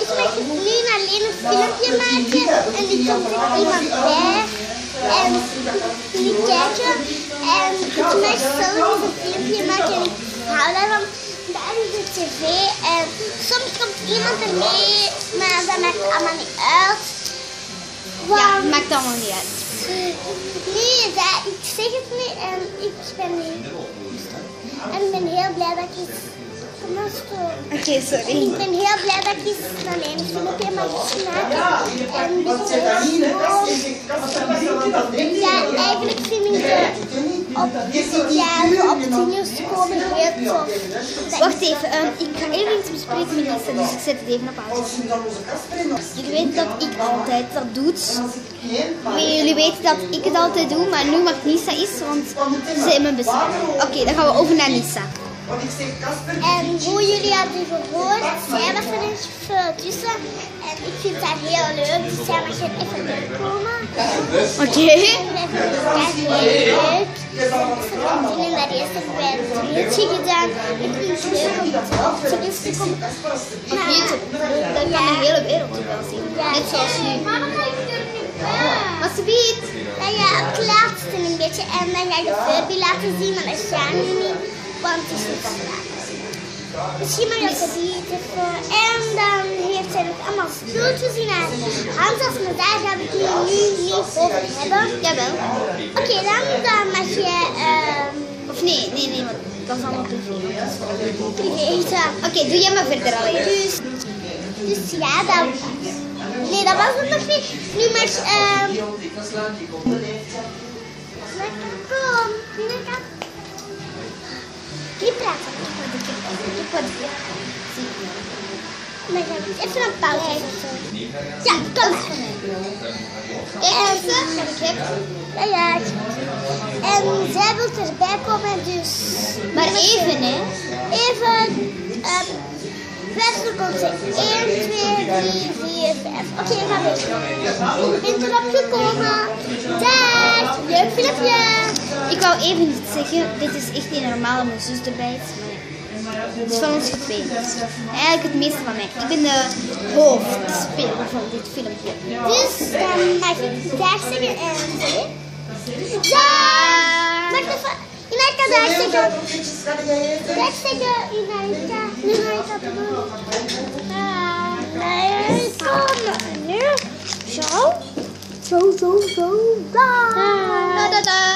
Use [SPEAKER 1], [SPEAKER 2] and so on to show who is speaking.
[SPEAKER 1] ik mag nu alleen een filmpje maken en nu komt er iemand bij en jullie kijken en ik mag zelf eens een filmpje maken en ik hou daarvan. Daar is de tv en soms komt iemand er mee, maar dat maakt allemaal niet uit.
[SPEAKER 2] Ja, maakt allemaal niet uit.
[SPEAKER 1] Nee, ik zeg het niet en ik ben heel blij dat ik
[SPEAKER 2] Oké, sorry.
[SPEAKER 1] Ik ben heel blij dat ik alleen een filmpje mag maken. Ja, eigenlijk vind ik op tieners komen heel tof.
[SPEAKER 2] Wacht even, ik ga even iets bespreken met Lisa, dus ik zet het even op pauze. Jullie weten dat ik altijd dat doe. Jullie weten dat ik het altijd doe, maar nu mag Lisa is, want ze is in mijn bescherming. Oké, dan gaan we over naar Lisa.
[SPEAKER 1] En hoe jullie hadden gehoord, zij was er even tussen. En ik vind dat heel leuk, dus zij mag er even bijkomen.
[SPEAKER 2] Oké.
[SPEAKER 1] Dat is heel leuk. In dat eerste hebben wij een beetje gedaan. Ik vind het leuk om terug te komen.
[SPEAKER 2] Op YouTube. Dan kan de hele wereld ook wel zien. Net zoals nu. Wat ze biedt.
[SPEAKER 1] Ja, het laatste een beetje. En dan ga ik de Furby laten zien, maar dat gaan we niet. Want het is niet klaar. Misschien mag ik het niet even. En dan heeft zij nog allemaal spulletjes in haar hand. Maar daar ga ik nu niet over hebben.
[SPEAKER 2] Jawel.
[SPEAKER 1] Oké, dan mag je...
[SPEAKER 2] Of nee, want dat is allemaal privé.
[SPEAKER 1] privé.
[SPEAKER 2] Oké, doe jij maar verder alleen.
[SPEAKER 1] Dus ja, dat... Nee, dat was het nog niet. Nu mag kom. Niet praten. Dan ga ik even een pauze zetten. Ja, kom maar. Ja. En zij wil erbij komen, dus...
[SPEAKER 2] Maar even, hè.
[SPEAKER 1] Even... 5 seconden. 1, 2, 3, 4, 5. Oké, ga weg. Ik ben erop gekomen. Dag. Leuk filmpje.
[SPEAKER 2] Ik wou even iets zeggen. Dit is echt niet normaal om mijn zus erbij te zijn. Het is van ons getraind. Eigenlijk het meeste van mij. Ik ben de hoofdspeler van dit filmpje.
[SPEAKER 1] Dus dan mag ik dag zeggen en zeg. Dag. Mag even... Inarka dag zeggen. Dag zeggen, Inarka. Nu ga ik dat doen. Kom. Nu. Zo. Zo. Dag.
[SPEAKER 2] Da.